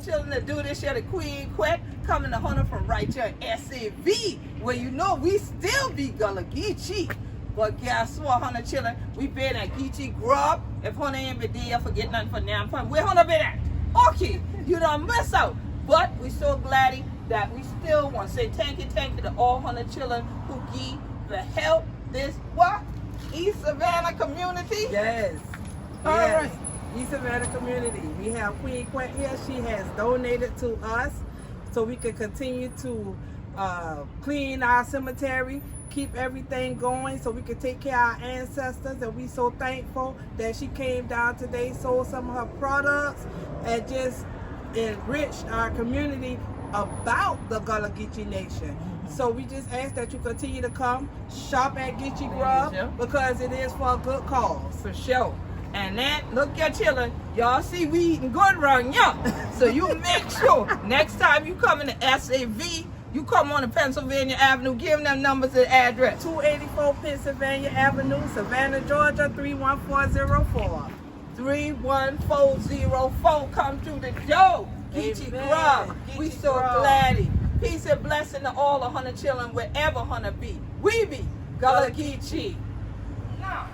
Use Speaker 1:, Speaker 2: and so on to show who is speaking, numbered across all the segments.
Speaker 1: Children that do this here, the Queen Quet, coming to Hunter from right here in SAV, where you know we still be Gullah Geechee. But guess what, Hunter children? We been at Geechee Grub. If Hunter ain't been there, forget nothing for now. Where Hunter been at? Okay, you don't miss out. But we so glad that we still want to say thank you to all Hunter children who give the help this what? East Savannah community?
Speaker 2: Yes.
Speaker 1: All right.
Speaker 2: East Savannah community. We have Queen Quet here. She has donated to us so we can continue to clean our cemetery, keep everything going so we can take care of our ancestors. And we so thankful that she came down today, sold some of her products, and just enriched our community about the Gullah Geechee Nation. So we just ask that you continue to come shop at Geechee Grub because it is for a good cause.
Speaker 1: For sure. And then, look at children, y'all see we eating good around here. So you make sure next time you come in the SAV, you come on to Pennsylvania Avenue, give them numbers and address.
Speaker 2: 284 Pennsylvania Avenue, Savannah, Georgia, 31404.
Speaker 1: 31404, come through the door. Geechee Grub. We so glad. Peace and blessing to all the Hunter children, wherever Hunter be. We be Gullah Geechee. Now,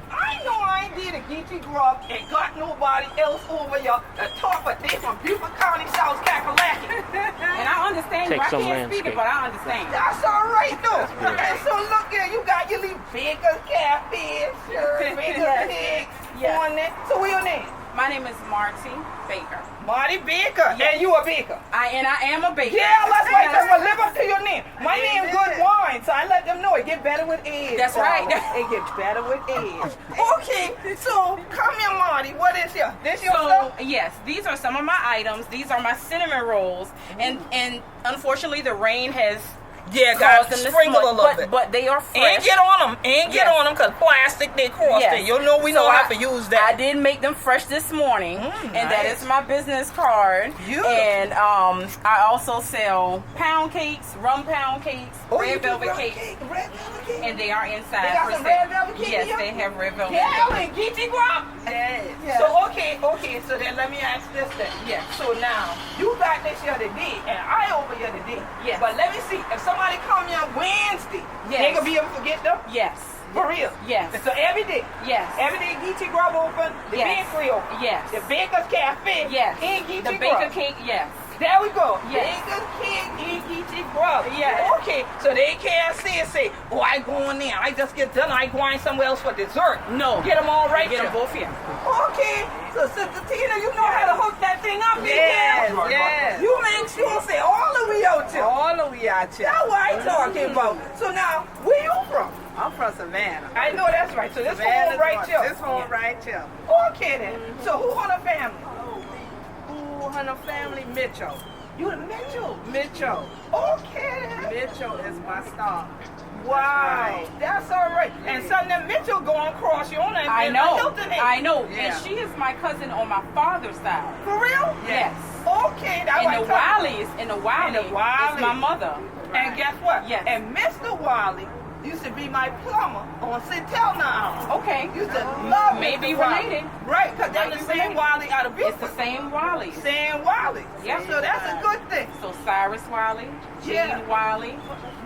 Speaker 1: I know I ain't did a Geechee Grub and got nobody else over here to talk, but they from Beaufort County, South Kakalaki.
Speaker 3: And I understand you. I can't speak it, but I understand.
Speaker 1: That's all right, though. And so look here, you got your little bigger catfish, bigger pigs on it. So what's your name?
Speaker 3: My name is Marty Baker.
Speaker 1: Marty Baker. Yes. And you a baker?
Speaker 3: I am a baker.
Speaker 1: Yeah, that's right. That's what live up to your name. My name Good Wine, so I let them know it get better with age.
Speaker 3: That's right.
Speaker 1: It gets better with age. Okay, so come here, Marty. What is here? This your stuff?
Speaker 3: Yes, these are some of my items. These are my cinnamon rolls, and unfortunately the rain has
Speaker 1: got them to sprinkle a little bit.
Speaker 3: But they are fresh.
Speaker 1: Ain't get on them. Ain't get on them because plastic they crossed it. You know we know how to use that.
Speaker 3: I did make them fresh this morning, and that is my business card. And I also sell pound cakes, rum pound cakes, red velvet cakes. And they are inside.
Speaker 1: They got some red velvet cake?
Speaker 3: Yes, they have red velvet
Speaker 1: cake.
Speaker 3: cake.
Speaker 1: Yeah, Geechee Grub.
Speaker 3: Yes.
Speaker 1: So okay, so then let me ask this then.
Speaker 3: Yes.
Speaker 1: So now you got this here today, and I over here today.
Speaker 3: Yes.
Speaker 1: But let me see if somebody come here Wednesday, they gonna be able to forget them.
Speaker 3: Yes.
Speaker 1: For real?
Speaker 3: Yes.
Speaker 1: So every day?
Speaker 3: Yes.
Speaker 1: Every day Geechee Grub open, the bakery open.
Speaker 3: Yes.
Speaker 1: The Baker's Cafe.
Speaker 3: Yes.
Speaker 1: And Geechee
Speaker 3: The
Speaker 1: Grub.
Speaker 3: baker cake, yes.
Speaker 1: There we go.
Speaker 3: Yes.
Speaker 1: Baker's Cake and Geechee Grub.
Speaker 3: Yes.
Speaker 1: Okay, so they can't say, oh, I go in there, I just get done, I going somewhere else for dessert.
Speaker 3: No.
Speaker 1: Get them all right
Speaker 3: Get
Speaker 1: there.
Speaker 3: them both here.
Speaker 1: Okay, so Sister Tina, you know how to hook that thing up,
Speaker 2: Yes,
Speaker 1: detail?
Speaker 2: yes.
Speaker 1: You make sure, say, all the way out here.
Speaker 2: All the way out here.
Speaker 1: That's what I'm talking about. So now, where you from?
Speaker 2: I'm from Savannah.
Speaker 1: I know that's right. So this
Speaker 2: Savannah,
Speaker 1: home right here.
Speaker 2: This home right here.
Speaker 1: Okay then. So who on the family?
Speaker 2: Who on the family? Mitchell.
Speaker 1: You the Mitchell?
Speaker 2: Mitchell.
Speaker 1: Okay then.
Speaker 2: Mitchell is my star.
Speaker 1: Wow, that's all right. And son, that Mitchell going across your own and
Speaker 3: I know.
Speaker 1: Hilton.
Speaker 3: I know.
Speaker 2: Yeah.
Speaker 3: And she is my cousin on my father's side.
Speaker 1: For real?
Speaker 3: Yes.
Speaker 1: Okay, that's
Speaker 3: And the Wileys, is my mother.
Speaker 1: And guess what?
Speaker 3: Yes.
Speaker 1: And Mr. Wiley used to be my plumber on Centel now.
Speaker 3: Okay.
Speaker 1: Used to love
Speaker 3: Maybe
Speaker 1: Mr. Wiley.
Speaker 3: related.
Speaker 1: Right, because they're the same Wiley out of
Speaker 3: It's
Speaker 1: Beaufort.
Speaker 3: the same Wiley.
Speaker 1: Same Wiley.
Speaker 3: Yep.
Speaker 1: So that's a good thing.
Speaker 3: So Cyrus Wiley, Jean Wiley,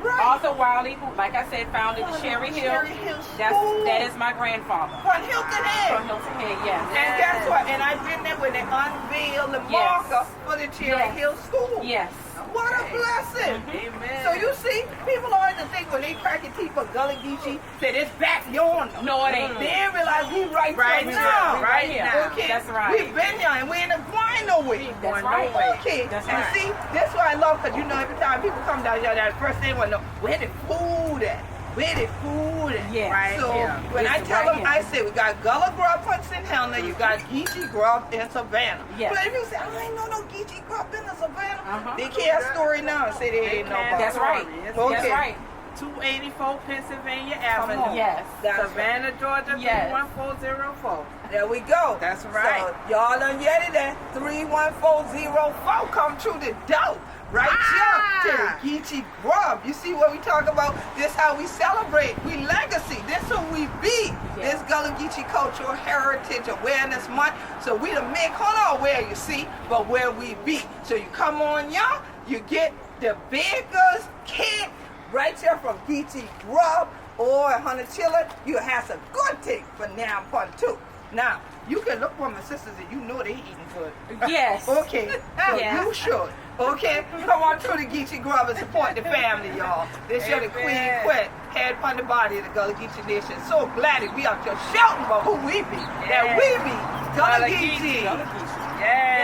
Speaker 1: Right.
Speaker 3: Arthur Wiley, who, like I said, founded Cherry Hill.
Speaker 1: Cherry Hill School.
Speaker 3: That is my grandfather.
Speaker 1: From Hilton Head.
Speaker 3: From Hilton Head, yes.
Speaker 1: And guess what? And I've been there when they unveiled the marker for the Cherry Hill School.
Speaker 3: Yes.
Speaker 1: What a blessing.
Speaker 2: Amen.
Speaker 1: So you see, people always think when they crack your teeth for Gullah Geechee, that it's back yonder.
Speaker 3: No, it ain't.
Speaker 1: They didn't realize we right now.
Speaker 3: Right here.
Speaker 1: Okay.
Speaker 3: That's right.
Speaker 1: We've been here and we ain't going nowhere.
Speaker 3: That's right.
Speaker 1: Okay.
Speaker 3: That's
Speaker 1: and
Speaker 3: right.
Speaker 1: see, that's what I love, because you know every time people come down here, that first thing want to know, where the food at? Where the food at?
Speaker 3: Yeah.
Speaker 2: Right
Speaker 1: So
Speaker 2: here.
Speaker 1: when I
Speaker 3: It's
Speaker 1: tell
Speaker 3: right
Speaker 1: them,
Speaker 3: here.
Speaker 1: I say we got Gullah Grub Punch in Helena, you got Geechee Grub in Savannah.
Speaker 3: Yes.
Speaker 1: But if you say, I ain't know no Geechee Grub in the Savannah,
Speaker 3: Uh-huh.
Speaker 1: they can't story now and say they ain't know about
Speaker 3: That's
Speaker 1: it.
Speaker 3: right.
Speaker 1: Okay.
Speaker 3: That's right.
Speaker 2: 284 Pennsylvania
Speaker 1: Come
Speaker 2: Avenue.
Speaker 1: on.
Speaker 3: Yes.
Speaker 1: That's
Speaker 2: Savannah, Georgia,
Speaker 3: Yes.
Speaker 2: 31404.
Speaker 1: There we go.
Speaker 2: That's right.
Speaker 1: So y'all done get it at 31404. Come through the door. right here to the Geechee Grub. You see what we talk about? This how we celebrate. We legacy. This who we be. This Gullah Geechee Cultural Heritage Awareness Month. So we don't make where you see, but where we be. So you come on, y'all. You get the biggest cake right here from Geechee Grub or Hunter Chiller. You have some good thing for now part two. Now, you can look for my sisters and you know they eating good.
Speaker 3: Yes.
Speaker 1: Okay. So you should. Okay? Come on to the Geechee Grub and support the family, y'all. This year the Queen Quet, head from the body of the Gullah Geechee Nation. So glad that we are just shouting about who we be. That we be Gullah Geechee.
Speaker 3: Yeah.